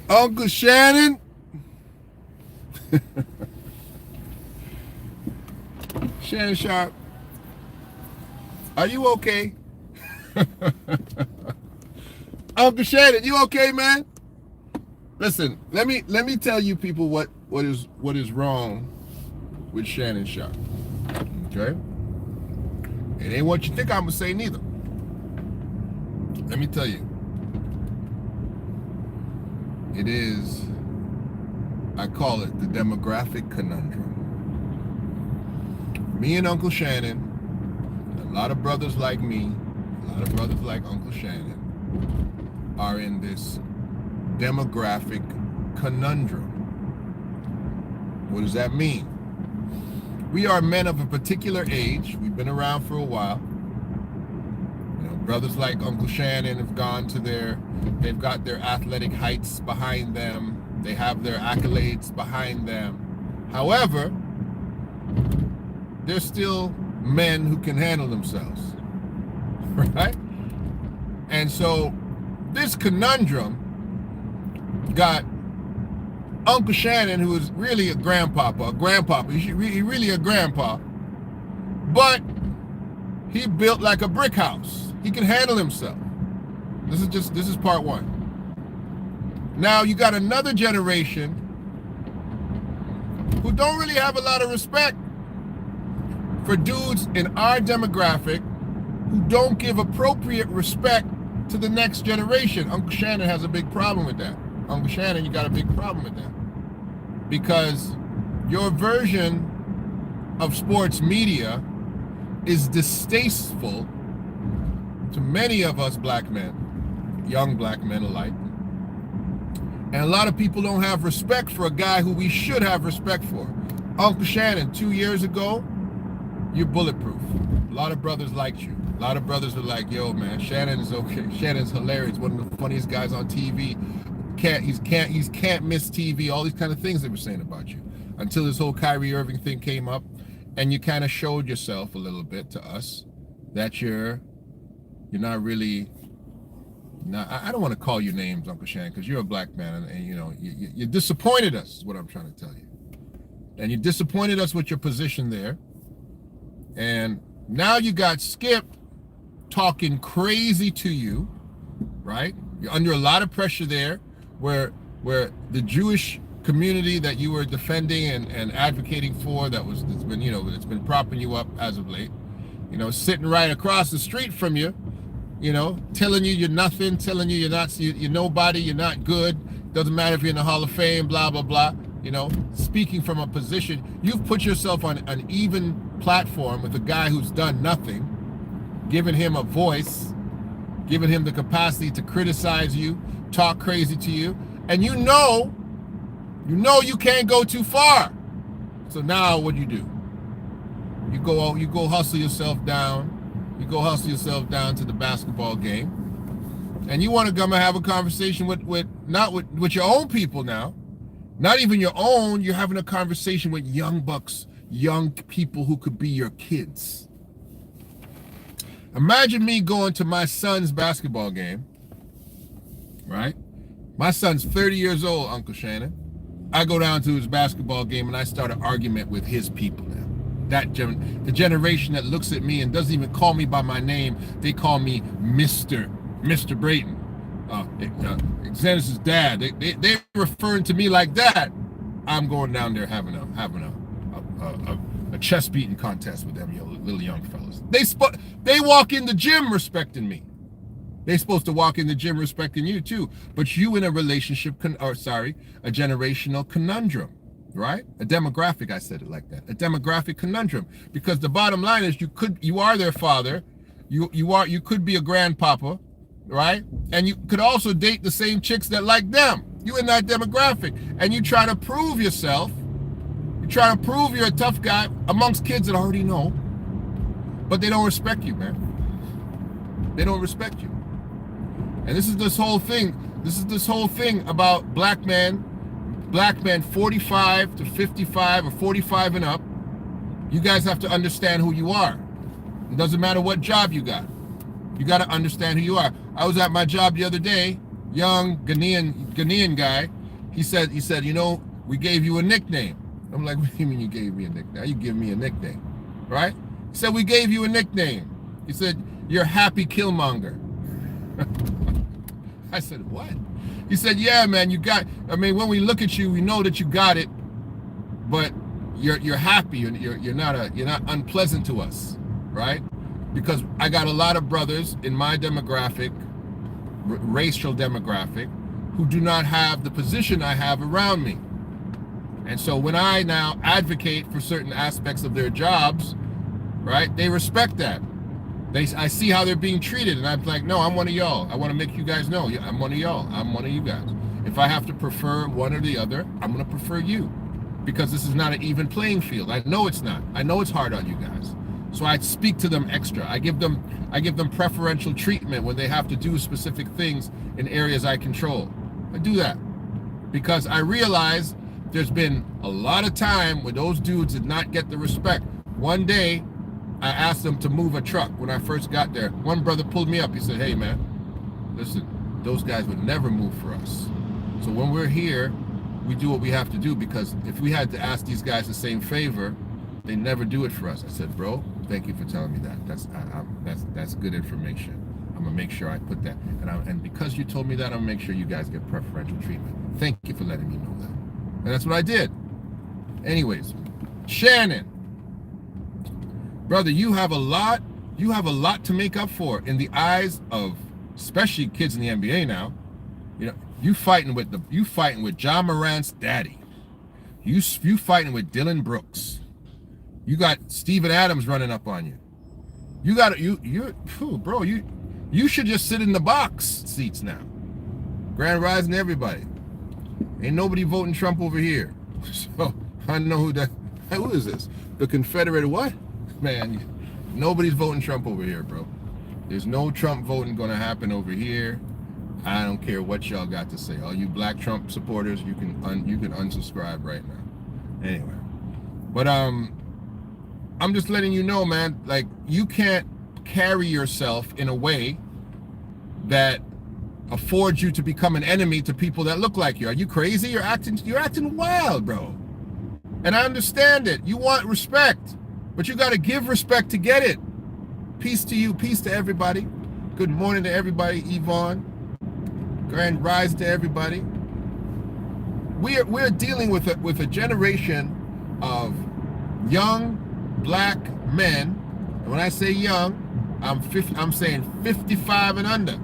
Uncle Shannon. Shannon Sharpe, are you okay? Uncle Shannon, you okay, man? Listen, let me tell you people what is wrong with Shannon Sharpe. Okay? It ain't what you think I'm gonna say neither. Let me tell you. It is, I call it the demographic conundrum. Me and Uncle Shannon, a lot of brothers like me, a lot of brothers like Uncle Shannon, are in this demographic conundrum. What does that mean? We are men of a particular age. We've been around for a while. You know, brothers like Uncle Shannon have gone to they've got their athletic heights behind them. They have their accolades behind them. However, they're still men who can handle themselves, right? And so this conundrum got Uncle Shannon, who is really a grandpapa, he's really a grandpa, but he built like a brick house. He can handle himself. This is part one. Now you got another generation who don't really have a lot of respect for dudes in our demographic who don't give appropriate respect to the next generation. Uncle Shannon has a big problem with that. Uncle Shannon, you got a big problem with that. Because your version of sports media is distasteful to many of us black men, young black men alike. And a lot of people don't have respect for a guy who we should have respect for. Uncle Shannon, 2 years ago, you're bulletproof. A lot of brothers liked you. A lot of brothers were like, yo, man, Shannon is okay. Shannon's hilarious. One of the funniest guys on TV. He's can't miss TV. All these kind of things they were saying about you. Until this whole Kyrie Irving thing came up, and you kind of showed yourself a little bit to us that you're not really. I don't want to call you names, Uncle Shannon, because you're a black man, and you know you disappointed us. Is what I'm trying to tell you, and you disappointed us with your position there. And now you got Skip talking crazy to you, right? You're under a lot of pressure there, where the Jewish community that you were defending and advocating for, it's been propping you up as of late, sitting right across the street from you, telling you you're nothing, telling you you're nobody, you're not good, doesn't matter if you're in the Hall of Fame, blah blah blah. Speaking from a position, you've put yourself on an even platform with a guy who's done nothing, giving him a voice, giving him the capacity to criticize you, talk crazy to you, and you know you can't go too far. So now what do? You go hustle yourself down. You go hustle yourself down to the basketball game, and you want to come and have a conversation with your own people now. Not even your own, you're having a conversation with young bucks, young people who could be your kids. Imagine me going to my son's basketball game, right? My son's 30 years old, Uncle Shannon. I go down to his basketball game and I start an argument with his people now. The generation that looks at me and doesn't even call me by my name, they call me Mr. Brayton. Xander's dad. They're referring to me like that. I'm going down there having a chest beating contest with them, little young fellas. They walk in the gym respecting me. They're supposed to walk in the gym respecting you too. But you in a relationship, a generational conundrum, right? A demographic. I said it like that. A demographic conundrum. Because the bottom line is, you are their father. You could be a grandpapa. Right? And you could also date the same chicks that like them. You in that demographic. And you try to prove yourself. You try to prove you're a tough guy amongst kids that already know. But they don't respect you, man. They don't respect you. And this is this whole thing about black men 45 to 55 or 45 and up. You guys have to understand who you are. It doesn't matter what job you got. You got to understand who you are. I was at my job the other day, young Ghanaian guy. He said, you know, we gave you a nickname. I'm like, what do you mean you gave me a nickname? You give me a nickname, right? He said, we gave you a nickname. He said, you're Happy Killmonger. I said, what? He said, yeah, man, when we look at you, we know that you got it, but you're happy. You're not unpleasant to us, right? Because I got a lot of brothers in my demographic, racial demographic, who do not have the position I have around me. And so when I now advocate for certain aspects of their jobs, right, they respect that. I see how they're being treated, and I'm like, no, I'm one of y'all. I want to make you guys know, I'm one of y'all. I'm one of you guys. If I have to prefer one or the other, I'm going to prefer you, because this is not an even playing field. I know it's not. I know it's hard on you guys. So I speak to them extra. I give them preferential treatment when they have to do specific things in areas I control. I do that because I realize there's been a lot of time when those dudes did not get the respect. One day, I asked them to move a truck when I first got there. One brother pulled me up. He said, hey, man, listen, those guys would never move for us. So when we're here, we do what we have to do, because if we had to ask these guys the same favor, they never do it for us. I said, bro, thank you for telling me that. That's good information. I'm going to make sure I put that. And because you told me that, I'm going to make sure you guys get preferential treatment. Thank you for letting me know that. And that's what I did. Anyways, Shannon. Brother, you have a lot to make up for in the eyes of especially kids in the NBA now. You know, you fighting with Ja Morant's daddy. You fighting with Dylan Brooks. You got Steven Adams running up on you. You should just sit in the box seats now. Grand Rising everybody. Ain't nobody voting Trump over here. So I know who is this? The Confederate what? Man, nobody's voting Trump over here, bro. There's no Trump voting going to happen over here. I don't care what y'all got to say. All you black Trump supporters, you can unsubscribe right now. Anyway, but I'm just letting you know, man. Like, you can't carry yourself in a way that affords you to become an enemy to people that look like you. Are you crazy? You're acting wild, bro. And I understand it. You want respect. But you got to give respect to get it. Peace to you. Peace to everybody. Good morning to everybody, Yvonne. Grand rise to everybody. We're dealing with a generation of young black men. And when I say young, I'm saying 55 and under,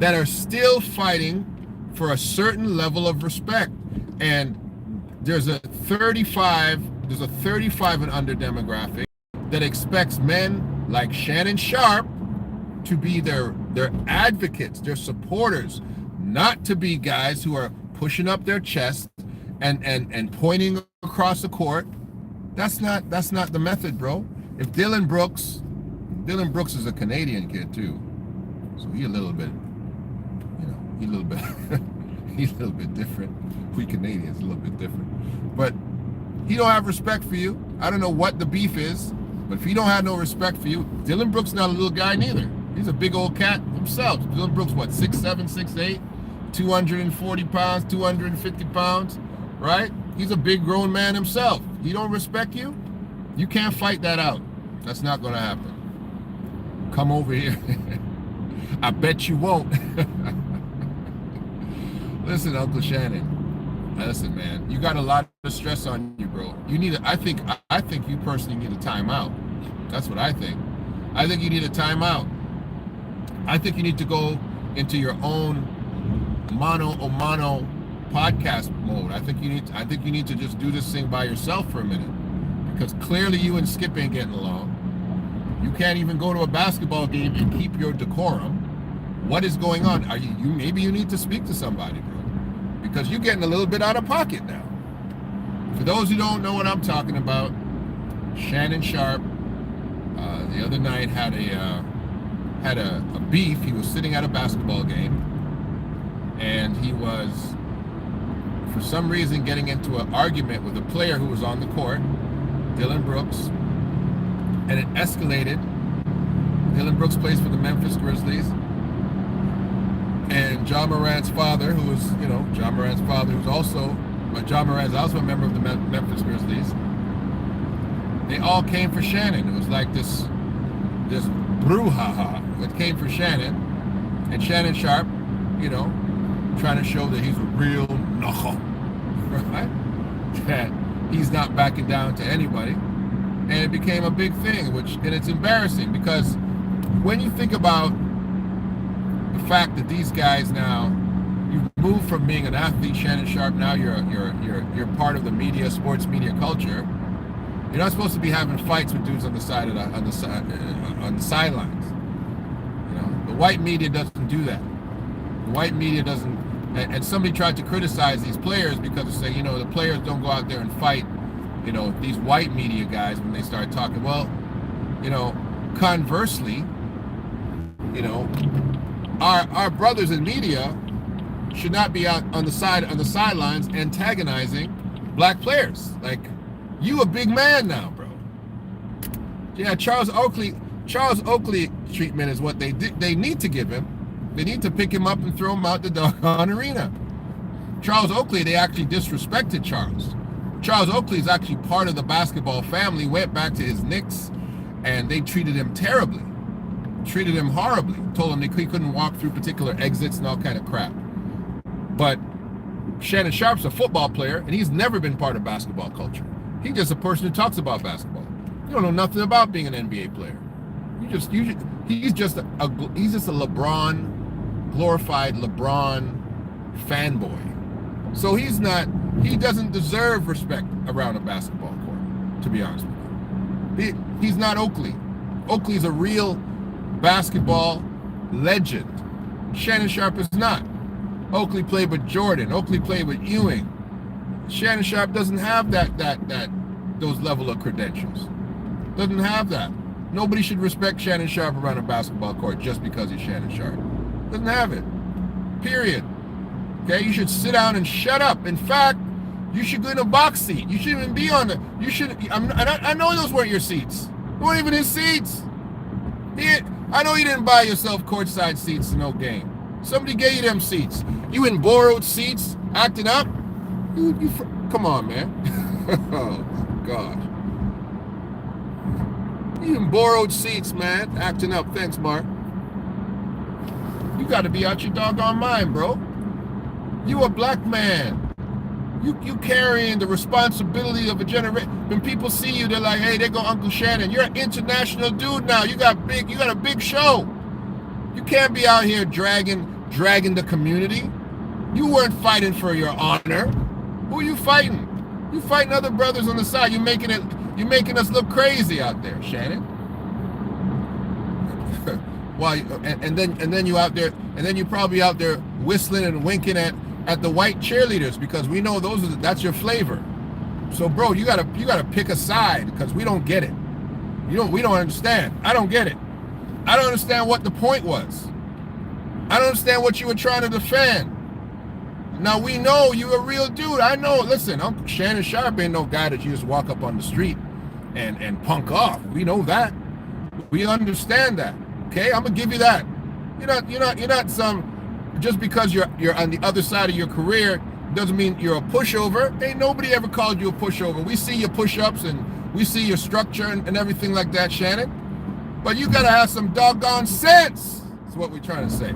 that are still fighting for a certain level of respect. And there's a 35 and under demographic that expects men like Shannon Sharpe to be their advocates, their supporters, not to be guys who are pushing up their chest and pointing across the court. That's not the method, bro. If Dylan Brooks is a Canadian kid too, so he's a little bit different. We Canadians a little bit different, but he don't have respect for you. I don't know what the beef is, but if he don't have no respect for you, Dylan Brooks not a little guy neither. He's a big old cat himself. Dylan Brooks, what, 6'7", 6'8", 240 pounds, 250 pounds, right? He's a big grown man himself. He don't respect you? You can't fight that out. That's not gonna happen. Come over here. I bet you won't. Listen, Uncle Shannon. Listen, man, you got a lot of stress on you, bro. I think you personally need a timeout. That's what I think. I think you need a timeout. I think you need to go into your own mano a mano podcast mode. I think you need to just do this thing by yourself for a minute, because clearly you and Skip ain't getting along. You can't even go to a basketball game and keep your decorum. What is going on? Maybe you need to speak to somebody, bro, because you're getting a little bit out of pocket now. For those who don't know what I'm talking about, Shannon Sharpe the other night had a beef. He was sitting at a basketball game, and he was, for some reason, getting into an argument with a player who was on the court, Dylan Brooks, and it escalated. Dylan Brooks plays for the Memphis Grizzlies. And Ja Morant's father, who was, Ja Morant's father, who's also, but Ja Morant's also a member of the Memphis Grizzlies. They all came for Shannon. It was like this brouhaha that came for Shannon. And Shannon Sharpe, trying to show that he's a real knuckle, right? That he's not backing down to anybody. And it became a big thing, and it's embarrassing because when you think about the fact that these guys now, you've moved from being an athlete, Shannon Sharpe, now you're part of the media, sports media culture. You're not supposed to be having fights with dudes on the sidelines. The white media doesn't do that. The white media doesn't. And somebody tried to criticize these players because they say, the players don't go out there and fight, these white media guys when they start talking. Well, conversely, our brothers in media should not be out on the sidelines antagonizing black players. Like, you a big man now, bro. Yeah, Charles Oakley treatment is what they need to give him. They need to pick him up and throw him out the doggone arena. Charles Oakley, they actually disrespected Charles. Charles Oakley is actually part of the basketball family, went back to his Knicks, and they treated him terribly. Treated him horribly. Told him he couldn't walk through particular exits and all kind of crap. But Shannon Sharpe's a football player, and he's never been part of basketball culture. He's just a person who talks about basketball. You don't know nothing about being an NBA player. He's just a LeBron, glorified LeBron fanboy. So he doesn't deserve respect around a basketball court, to be honest with you. He's not Oakley. Oakley's a real basketball legend. Shannon Sharpe is not. Oakley played with Jordan. Oakley played with Ewing. Shannon Sharpe doesn't have those level of credentials. Doesn't have that. Nobody should respect Shannon Sharpe around a basketball court just because he's Shannon Sharpe. Doesn't have it. Period. Okay, you should sit down and shut up. In fact, you should go in a box seat. You shouldn't even be on I know those weren't your seats. They weren't even his seats. I know you didn't buy yourself courtside seats to no game. Somebody gave you them seats. You in borrowed seats, acting up? Come on, man. Oh, God. You in borrowed seats, man, acting up. Thanks, Mark. You got to be out your doggone mind, bro. You a black man. You carrying the responsibility of a generation. When people see you, they're like, hey, there go Uncle Shannon. You're an international dude now. You got a big show. You can't be out here dragging the community. You weren't fighting for your honor. Who are you fighting? You fighting other brothers on the side. You're making us look crazy out there, Shannon. Why? And then you out there, and then you probably out there whistling and winking at the white cheerleaders because we know that's your flavor. So, bro, you gotta pick a side because we don't get it. We don't understand. I don't get it. I don't understand what the point was. I don't understand what you were trying to defend. Now, we know you're a real dude. I know. Listen, Uncle Shannon Sharpe ain't no guy that you just walk up on the street and punk off. We know that. We understand that. Okay, I'm gonna give you that. You're not some. Just because you're on the other side of your career doesn't mean you're a pushover. Ain't nobody ever called you a pushover. We see your push-ups and we see your structure and everything like that, Shannon. But you gotta have some doggone sense. That's what we're trying to say.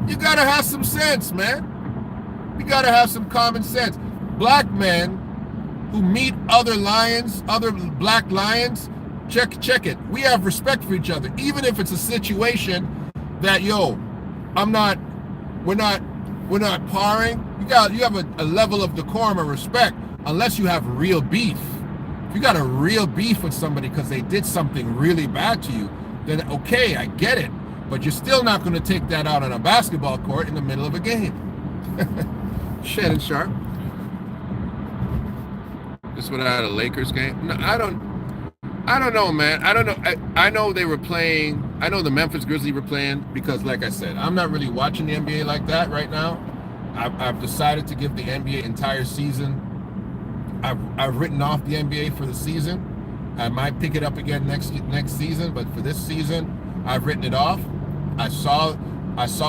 You gotta have some sense, man. You gotta have some common sense. Black men who meet other black lions, check it. We have respect for each other, even if it's a situation that, we're not parring. You have a level of decorum and respect, unless you have real beef. If you got a real beef with somebody because they did something really bad to you, then okay, I get it. But you're still not going to take that out on a basketball court in the middle of a game. Shannon Sharpe. This one out of a Lakers game? No, I don't know, man. I don't know. I know they were playing. I know the Memphis Grizzlies were playing because, like I said, I'm not really watching the NBA like that right now. I've decided to give the NBA entire season. I've written off the NBA for the season I might pick it up again next season, but for this season, I've written it off. I saw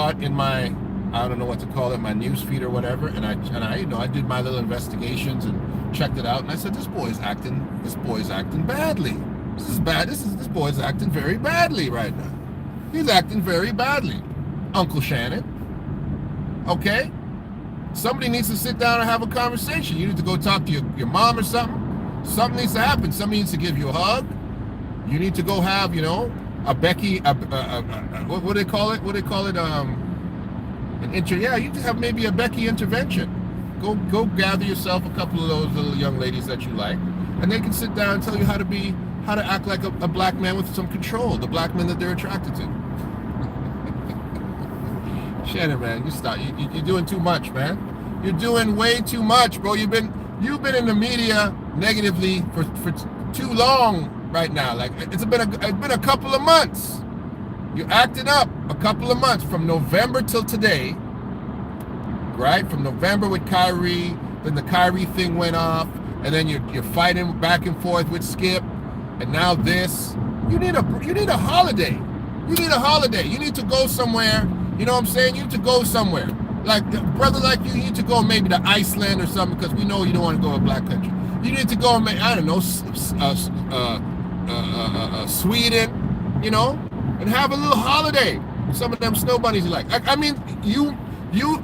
it in my, I don't know what to call it, my news feed or whatever, and I did my little investigations and checked it out, and I said, this boy's acting badly. This is bad. This boy's acting very badly right now. He's acting very badly, Uncle Shannon. Okay? Somebody needs to sit down and have a conversation. You need to go talk to your mom or something. Something needs to happen. Somebody needs to give you a hug. You need to go have, a Becky, what do they call it? Yeah, you need to have maybe a Becky intervention. Go gather yourself a couple of those little young ladies that you like, and they can sit down and tell you how to act like a black man with some control, the black man that they're attracted to. Shannon, man, you stop. You're doing too much, man. You're doing way too much, bro. You've been in the media negatively for too long right now. Like it's been a couple of months. You acted up a couple of months from November till today, right? From November with Kyrie, then the Kyrie thing went off, and then you're fighting back and forth with Skip, and now this. You need a holiday. You need a holiday. You need to go somewhere. You know what I'm saying? You need to go somewhere. Like a brother like you need to go maybe to Iceland or something, because we know you don't want to go to a black country. You need to go, I don't know, Sweden, and have a little holiday. Some of them snow bunnies you like. I mean, you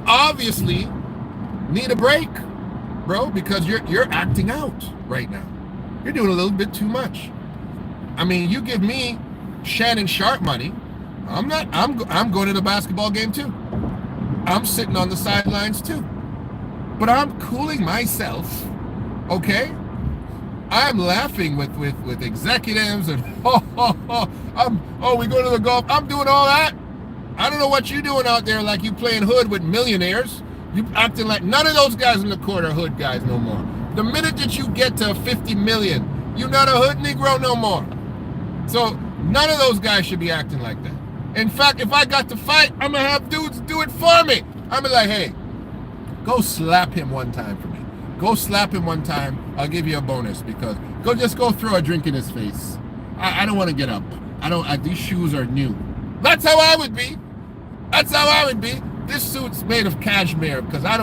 obviously need a break, bro, because you're acting out right now. You're doing a little bit too much. I mean, you give me Shannon Sharpe money, I'm going to the basketball game too. I'm sitting on the sidelines too. But I'm cooling myself, okay? I'm laughing with executives and we go to the golf. I'm doing all that. I don't know what you're doing out there, like you playing hood with millionaires. You acting like none of those guys in the court are hood guys no more. The minute that you get to 50 million, you're not a hood Negro no more. So none of those guys should be acting like that. In fact, if I got to fight, I'm going to have dudes do it for me. I'm going to be like, hey, go slap him one time for me. Go slap him one time. I'll give you a bonus, because go throw a drink in his face. I don't want to get up. These shoes are new. That's how I would be. That's how I would be. This suit's made of cashmere, because I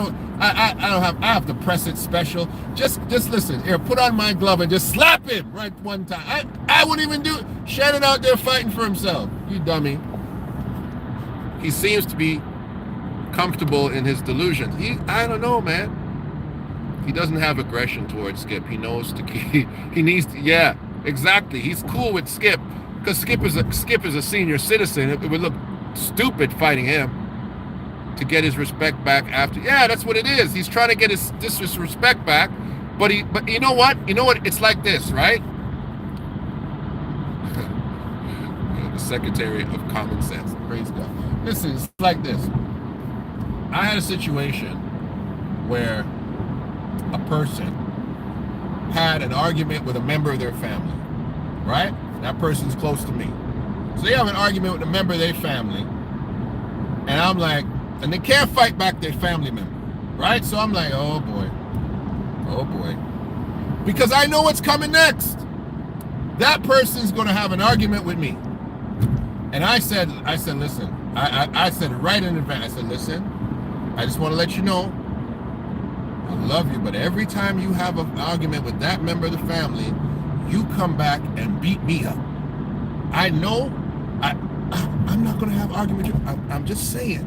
have to press it special. Just listen here, put on my glove and just slap him right one time. I wouldn't even do it. Shannon out there fighting for himself. You dummy. He seems to be comfortable in his delusions. I don't know, man. He doesn't have aggression towards Skip. He knows he needs to, yeah, exactly. He's cool with Skip, because Skip is a senior citizen. It would look stupid fighting him to get his respect back after. Yeah, that's what it is. He's trying to get his respect back, but you know what? It's like this, right? The Secretary of Common Sense. Praise God. Listen, it's like this. I had a situation where a person had an argument with a member of their family, right? That person's close to me. So they have an argument with a member of their family, and I'm like, and they can't fight back their family member, right? So I'm like, oh boy, because I know what's coming next. That person's going to have an argument with me. And I said, listen, I said it right in advance. I said, listen, I just want to let you know, I love you, but every time you have an argument with that member of the family, you come back and beat me up. I know I'm not going to have argument with you. I'm just saying.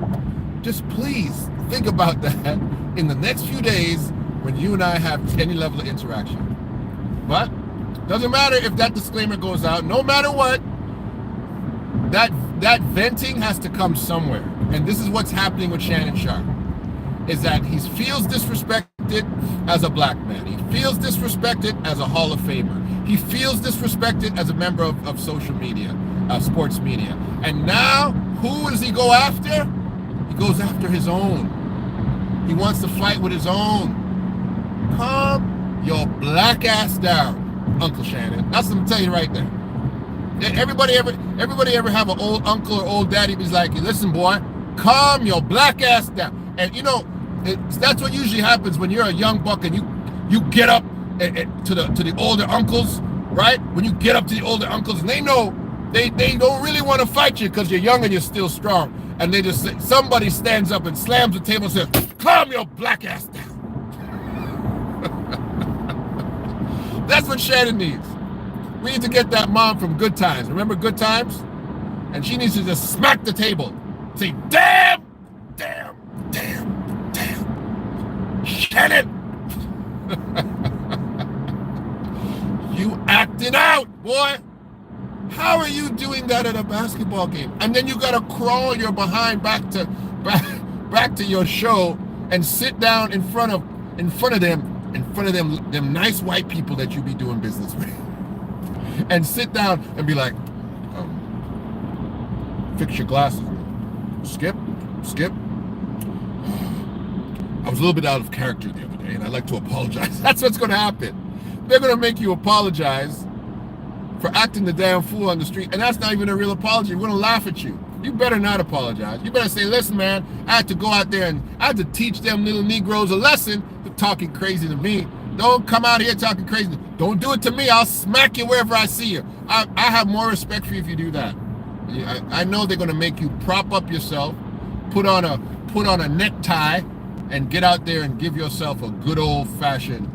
Just please think about that in the next few days when you and I have any level of interaction. But doesn't matter if that disclaimer goes out. No matter what, that venting has to come somewhere. And this is what's happening with Shannon Sharpe, is that he feels disrespected as a black man. He feels disrespected as a Hall of Famer. He feels disrespected as a member of social media, sports media. And now, who does he go after? He goes after his own. He wants to fight with his own. Calm your black ass down, Uncle Shannon. That's what I'm telling you right there. Everybody ever have an old uncle or old daddy who's like, listen, boy, calm your black ass down. And that's what usually happens when you're a young buck and you get up to the older uncles right? When you get up to the older uncles and they know they don't really want to fight you because you're young and you're still strong. And they just say, somebody stands up and slams the table and says, calm your black ass down. That's what Shannon needs. We need to get that mom from Good Times. Remember Good Times? And she needs to just smack the table. Say, damn, damn, damn, damn. Shannon! You acting out, boy. How are you doing that at a basketball game? And then you gotta crawl your behind back to your show and sit down in front of them nice white people that you be doing business with. And sit down and be like, fix your glasses. Skip. I was a little bit out of character the other day and I'd like to apologize. That's what's gonna happen. They're gonna make you apologize for acting the damn fool on the street, and that's not even a real apology. We're gonna laugh at you. You better not apologize. You better say, listen, man, I had to go out there and I had to teach them little Negroes a lesson for talking crazy to me. Don't come out here talking crazy. Don't do it to me. I'll smack you wherever I see you. I have more respect for you if you do that. I know they're gonna make you prop up yourself, put on a necktie, and get out there and give yourself a good old-fashioned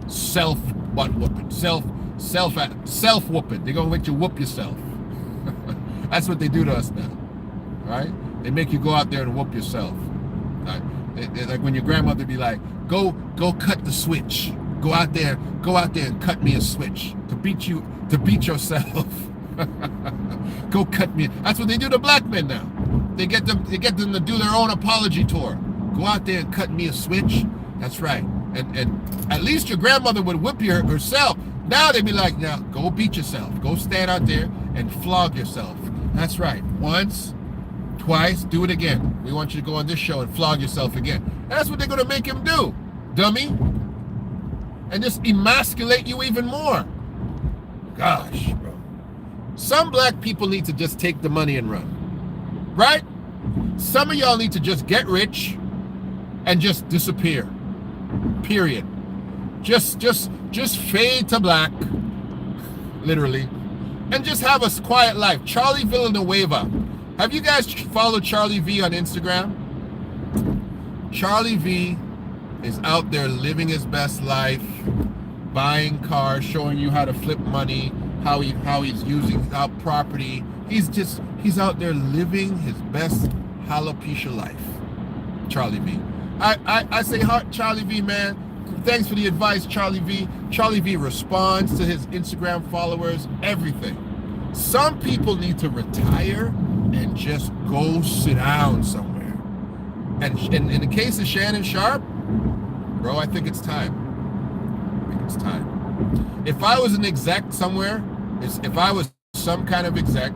self-whooping. Self-whooping. They're gonna make you whoop yourself. That's what they do to us now, right? They make you go out there and whoop yourself. Right? Like when your grandmother be like, go cut the switch. Go out there and cut me a switch to beat yourself. Go cut me. That's what they do to black men now. They get them to do their own apology tour. Go out there and cut me a switch. That's right. And at least your grandmother would whip you herself. Now they be like, now go beat yourself. Go stand out there and flog yourself. That's right. Once, twice, do it again. We want you to go on this show and flog yourself again. That's what they're gonna make him do, dummy. And just emasculate you even more. Gosh, bro. Some black people need to just take the money and run. Right? Some of y'all need to just get rich and just disappear. Period. Just fade to black, literally, and just have a quiet life. Charlie Villanueva. Have you guys followed Charlie V on Instagram? Charlie V is out there living his best life, buying cars, showing you how to flip money, how he's using our property. He's out there living his best alopecia life. Charlie V. I say, Charlie V, man, thanks for the advice, Charlie V. Charlie V responds to his Instagram followers, everything. Some people need to retire and just go sit down somewhere. And in the case of Shannon Sharpe, bro, I think it's time. If I was an exec somewhere, if I was some kind of exec,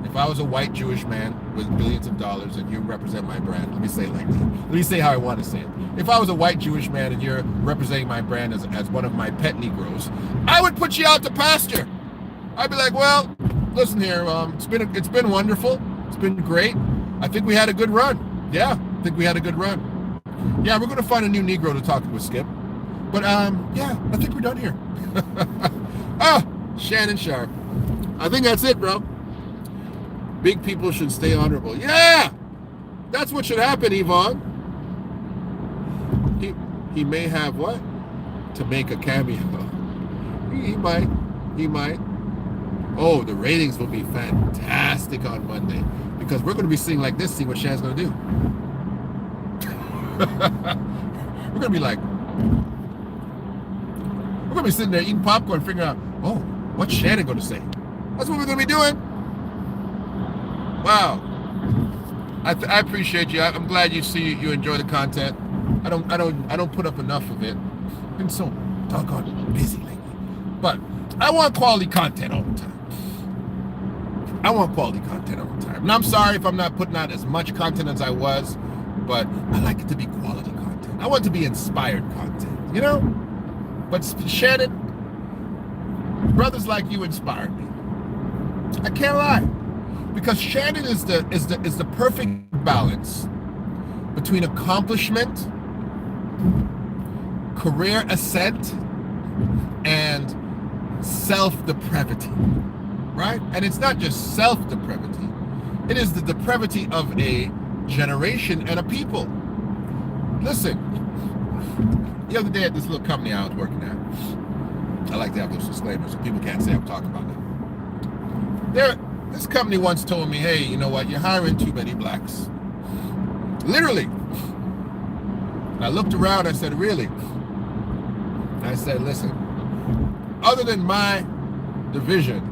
if I was a white Jewish man with billions of dollars and you represent my brand, let me say it like that. Let me say how I want to say it. If I was a white Jewish man and you're representing my brand as one of my pet Negroes, I would put you out to pasture. I'd be like, well, listen here, it's been wonderful. It's been great. I think we had a good run. Yeah, I think we had a good run. Yeah, we're going to find a new Negro to talk with, Skip. But, yeah, I think we're done here. Shannon Sharpe. I think that's it, bro. Big people should stay honorable. Yeah! That's what should happen, Yvonne. He may have what? To make a cameo. He might. Oh, the ratings will be fantastic on Monday. Because we're going to be sitting like this, see what Shannon's going to do. We're going to be like, we're going to be sitting there eating popcorn, figuring out, oh, what's Shannon going to say? That's what we're going to be doing. Wow. I appreciate you. I'm glad you enjoy the content. I don't put up enough of it. I've been so doggone busy lately. But I want quality content all the time. And I'm sorry if I'm not putting out as much content as I was, but I like it to be quality content. I want it to be inspired content, you know? But Shannon, brothers like you inspired me. I can't lie. Because Shannon is the perfect balance between accomplishment, career ascent, and self-depravity, right? And it's not just self-depravity. It is the depravity of a generation and a people. Listen, the other day at this little company I was working at, I like to have those disclaimers so people can't say I'm talking about them. This company once told me, hey, you know what, you're hiring too many blacks. Literally. And I looked around, I said, really? And I said, listen, other than my division,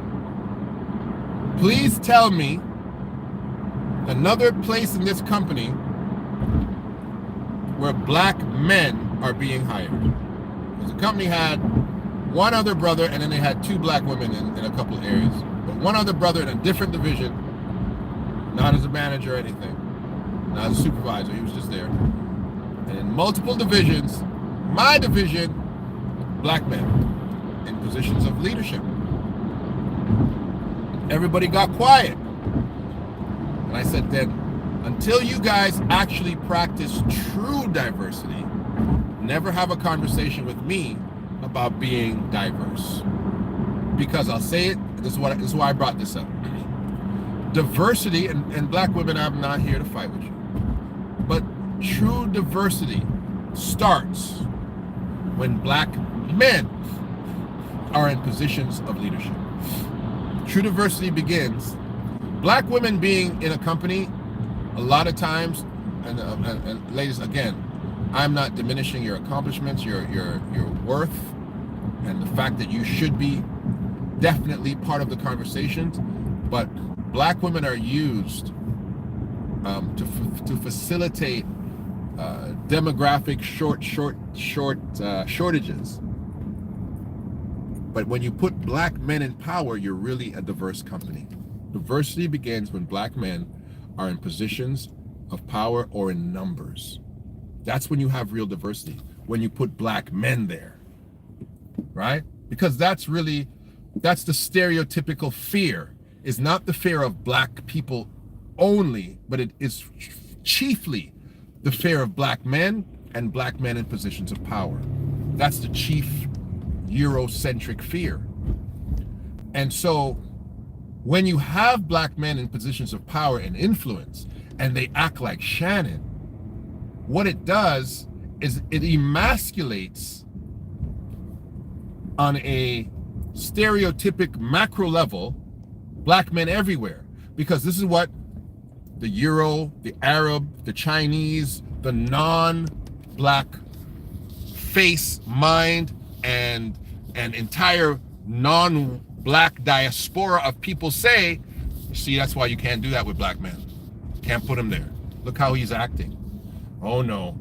please tell me another place in this company where black men are being hired. Because the company had one other brother, and then they had two black women in a couple of areas. But one other brother in a different division, not as a manager or anything, not as a supervisor, he was just there. And in multiple divisions, my division, black men in positions of leadership. Everybody got quiet. And I said, then, until you guys actually practice true diversity, never have a conversation with me about being diverse. Because I'll say it, this is why I brought this up. Diversity, and black women, I'm not here to fight with you, but true diversity starts when black men are in positions of leadership. True diversity begins, black women being in a company, a lot of times, and ladies, again, I'm not diminishing your accomplishments, your worth, and the fact that you should be definitely part of the conversations, but black women are used to facilitate demographic shortages. But when you put black men in power, you're really a diverse company. Diversity begins when black men are in positions of power or in numbers. That's when you have real diversity, when you put black men there, right? Because that's the stereotypical fear, is not the fear of black people only, but it is chiefly the fear of black men and black men in positions of power. That's the chief Eurocentric fear. And so when you have black men in positions of power and influence, and they act like Shannon, what it does is it emasculates on a stereotypic macro level black men everywhere. Because this is what the Euro, the Arab, the Chinese, the non-black face, mind, and entire non-black diaspora of people say, see, that's why you can't do that with black men. Can't put him there. Look how he's acting. Oh no,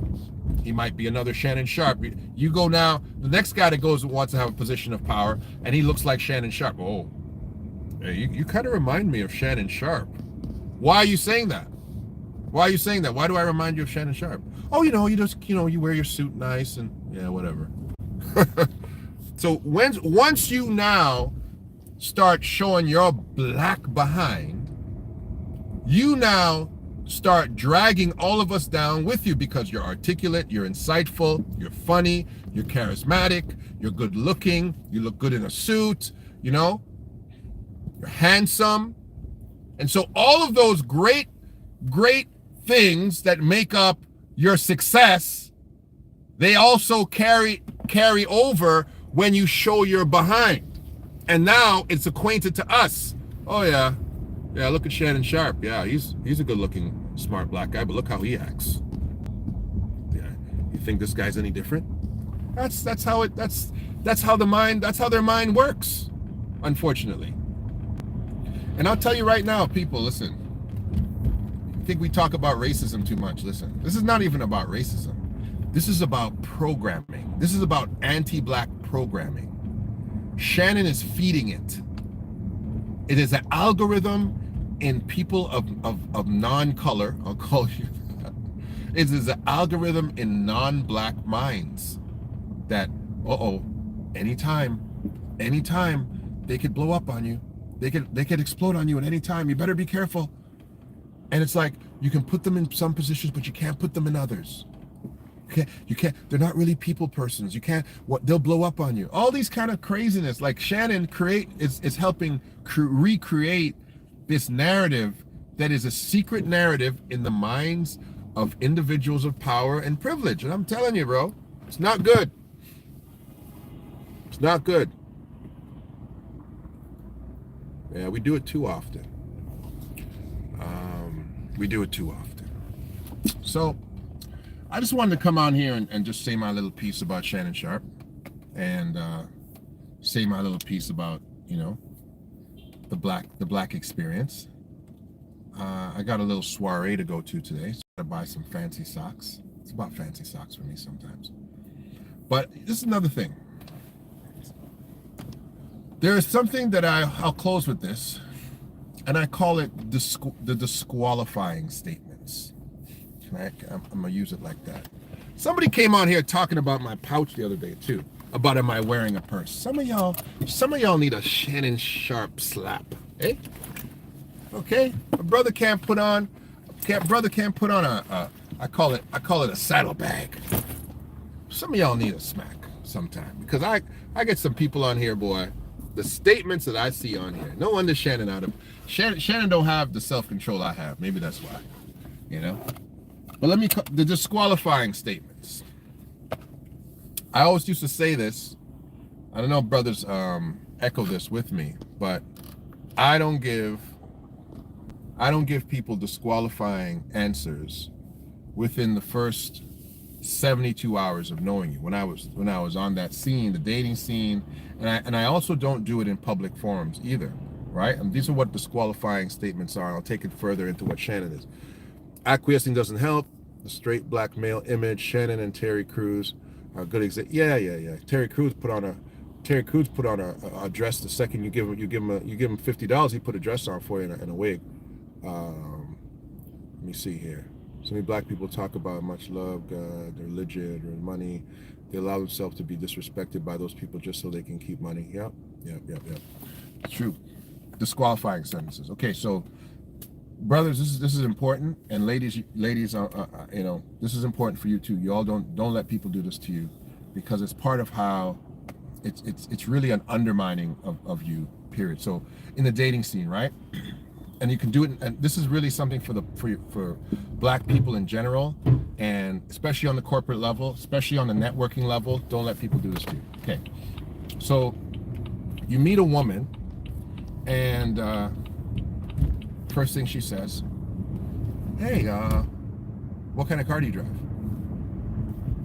he might be another Shannon Sharpe. You go now, the next guy that goes wants to have a position of power, and he looks like Shannon Sharpe. Oh, hey, you kind of remind me of Shannon Sharpe. Why are you saying that? Why are you saying that? Why do I remind you of Shannon Sharpe? Oh, you wear your suit nice and yeah, whatever. So once you now start showing your black behind, you now start dragging all of us down with you because you're articulate, you're insightful, you're funny, you're charismatic, you're good looking, you look good in a suit, you're handsome. And so all of those great things that make up your success, they also carry over when you show your behind. And now it's acquainted to us. Oh yeah, look at Shannon Sharpe. Yeah, he's a good-looking, smart black guy, but look how he acts. Yeah, you think this guy's any different? That's how their mind works, unfortunately. And I'll tell you right now, people, listen. I think we talk about racism too much. Listen, this is not even about racism. This is about programming. This is about anti-black programming. Shannon is feeding it. It is an algorithm in people of non-color, I'll call you that. It is an algorithm in non-black minds that, anytime they could blow up on you. They could explode on you at any time. You better be careful. And it's like, you can put them in some positions, but you can't put them in others. You can't, they're not really people persons. You can't, they'll blow up on you. All these kind of craziness, like Shannon is helping recreate this narrative that is a secret narrative in the minds of individuals of power and privilege. And I'm telling you, bro, it's not good. It's not good. Yeah, we do it too often. We do it too often. So I just wanted to come on here and just say my little piece about Shannon Sharpe, and say my little piece about, you know, the black experience. I got a little soiree to go to today, so I gotta buy some fancy socks. It's about fancy socks for me sometimes. But this is another thing. There is something that I'll close with this, and I call it the disqualifying statements. I'm gonna use it like that. Somebody came on here talking about my pouch the other day too, about am I wearing a purse. Some of y'all need a Shannon Sharpe slap, eh? Okay, a brother can't put on a I call it a saddlebag. Some of y'all need a smack sometime, because I get some people on here, boy. The statements that I see on here, no wonder Shannon don't have the self-control I have. Maybe that's why, you know. But the disqualifying statements. I always used to say this. I don't know if brothers echo this with me, but I don't give people disqualifying answers within the first 72 hours of knowing you. When I was on that scene, the dating scene, and I also don't do it in public forums either, right? And these are what disqualifying statements are. I'll take it further into what Shannon is. Acquiescing doesn't help. The straight black male image. Shannon and Terry Crews are good example. Yeah. Terry Crews put on a dress. The second you give him $50, he put a dress on for you and a wig. Let me see here. So many black people talk about much love, God, their religion, or money. They allow themselves to be disrespected by those people just so they can keep money. Yep. It's true. Disqualifying sentences. Okay, so brothers, this is important, and ladies, you know, this is important for you too. You all don't let people do this to you, because it's part of how it's really an undermining of you. Period. So in the dating scene, right? And you can do it, and this is really something for black people in general, and especially on the corporate level, especially on the networking level. Don't let people do this to you. Okay, so you meet a woman, and first thing she says, "Hey, what kind of car do you drive?"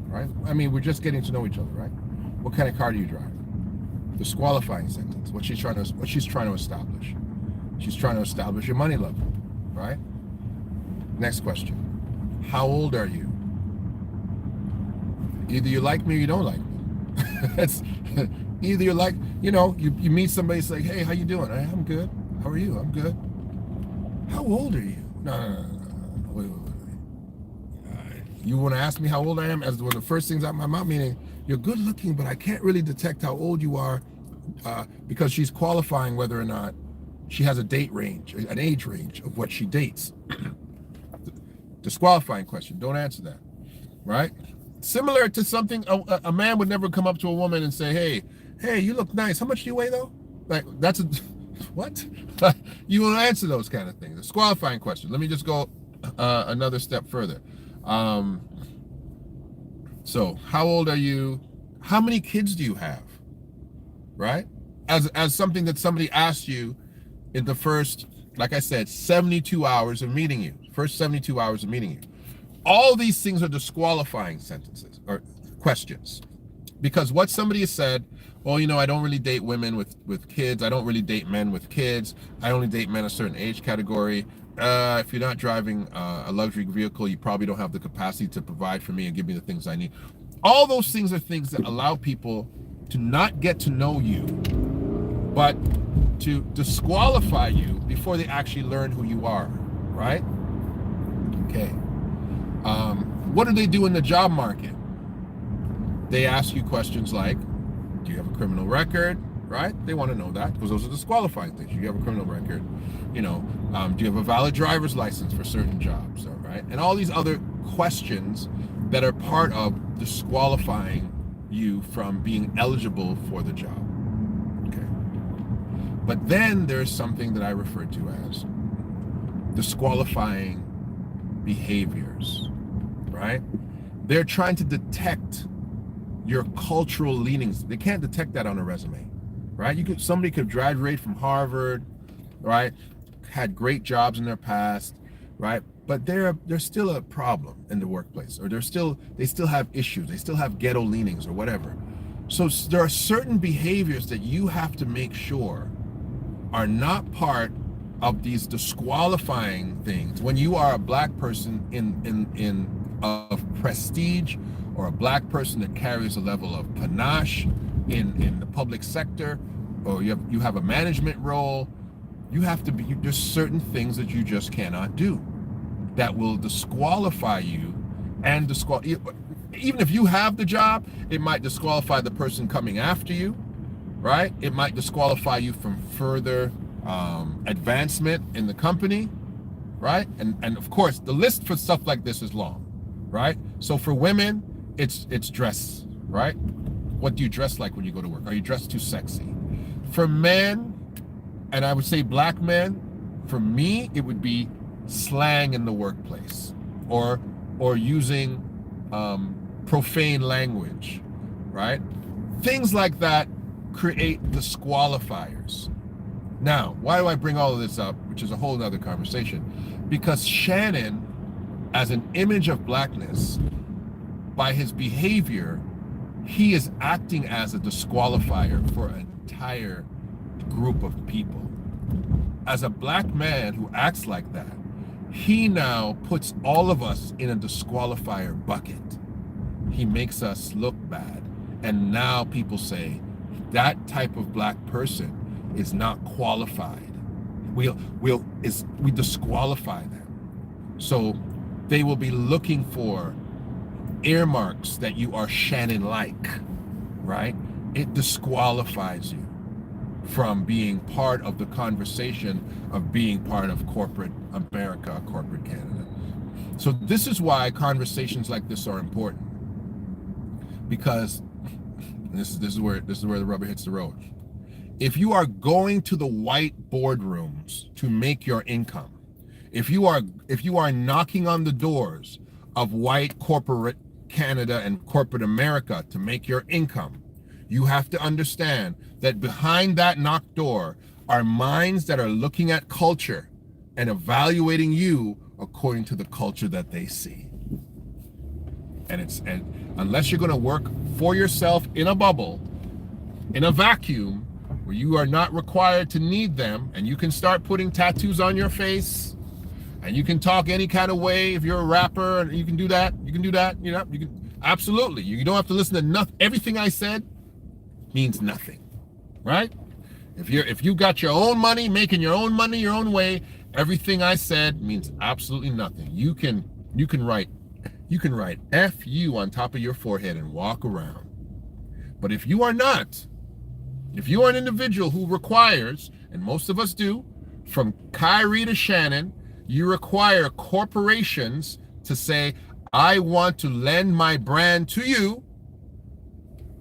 Right? I mean, we're just getting to know each other, right? What kind of car do you drive? Disqualifying sentence. What she's trying to establish. She's trying to establish your money level, right? Next question. How old are you? Either you like me or you don't like me. That's either you're like, you know, you meet somebody, it's like, hey, how you doing? I'm good. How are you? I'm good. How old are you? No. Wait. You want to ask me how old I am as one of the first things out of my mouth, meaning you're good looking, but I can't really detect how old you are, because she's qualifying whether or not she has a date range, an age range of what she dates. Disqualifying question. Don't answer that, right? Similar to something a man would never come up to a woman and say, hey, you look nice. How much do you weigh though? Like, that's what? You will answer those kind of things. Disqualifying question. Let me just go another step further. So how old are you? How many kids do you have? Right? As something that somebody asked you in the first, like I said, 72 hours of meeting you. First 72 hours of meeting you. All these things are disqualifying sentences or questions. Because what somebody has said, well, you know, I don't really date women with kids. I don't really date men with kids. I only date men a certain age category. If you're not driving a luxury vehicle, you probably don't have the capacity to provide for me and give me the things I need. All those things are things that allow people to not get to know you, but to disqualify you before they actually learn who you are, right? Okay. What do they do in the job market? They ask you questions like, do you have a criminal record, right? They want to know that, because those are disqualifying things. Do you have a criminal record? You know, do you have a valid driver's license for certain jobs, all right? And all these other questions that are part of disqualifying you from being eligible for the job. Okay. But then there's something that I refer to as disqualifying behaviors, right? They're trying to detect your cultural leanings. They can't detect that on a resume, right? Somebody could graduate from Harvard, right? Had great jobs in their past, right? But they're still a problem in the workplace, or they still have issues. They still have ghetto leanings or whatever. So there are certain behaviors that you have to make sure are not part of these disqualifying things when you are a black person of prestige, or a black person that carries a level of panache in the public sector, or you have a management role. You have to be, there's certain things that you just cannot do that will disqualify you, and even if you have the job, it might disqualify the person coming after you, right? It might disqualify you from further advancement in the company, right? And of course, the list for stuff like this is long, right? So for women, it's dress, right? What do you dress like when you go to work? Are you dressed too sexy? For men, and I would say black men, for me, it would be slang in the workplace, or using profane language, right? Things like that create disqualifiers. Now, why do I bring all of this up, which is a whole other conversation? Because Shannon, as an image of blackness, by his behavior, he is acting as a disqualifier for an entire group of people. As a black man who acts like that, he now puts all of us in a disqualifier bucket. He makes us look bad. And now people say that type of black person is not qualified. We disqualify them. So they will be looking for earmarks that you are Shannon-like, right? It disqualifies you from being part of the conversation of being part of corporate America, corporate Canada. So this is why conversations like this are important, because this is where the rubber hits the road. If you are going to the white boardrooms to make your income, if you are knocking on the doors of white corporate Canada and corporate America to make your income, you have to understand that behind that knocked door are minds that are looking at culture and evaluating you according to the culture that they see. And unless you're going to work for yourself in a bubble, in a vacuum, where you are not required to need them, and you can start putting tattoos on your face, and you can talk any kind of way. If you're a rapper, and you can do that, you know, you can, absolutely. You don't have to listen to nothing. Everything I said means nothing, right? If you got your own money, making your own money your own way, everything I said means absolutely nothing. You can write F-U on top of your forehead and walk around. But if you are not, if you are an individual who requires, and most of us do, from Kyrie to Shannon, you require corporations to say, I want to lend my brand to you.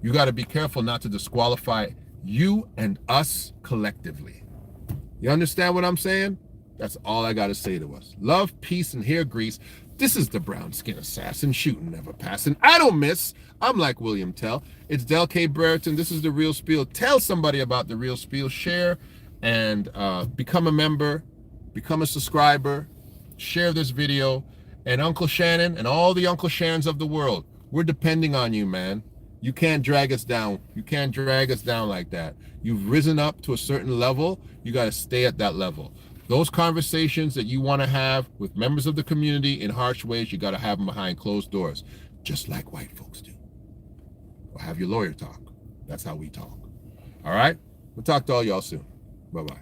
You got to be careful not to disqualify you and us collectively. You understand what I'm saying? That's all I got to say to us. Love, peace, and hair grease. This is the brown skin assassin, shooting, never passing. I don't miss. I'm like William Tell. It's Del K. Brereton. This is The Real Spiel. Tell somebody about The Real Spiel. Share and become a member. Become a subscriber. Share this video. And Uncle Shannon and all the Uncle Shannons of the world, we're depending on you, man. You can't drag us down. You can't drag us down like that. You've risen up to a certain level. You got to stay at that level. Those conversations that you want to have with members of the community in harsh ways, you got to have them behind closed doors, just like white folks do. Or have your lawyer talk. That's how we talk. All right? We'll talk to all y'all soon. Bye-bye.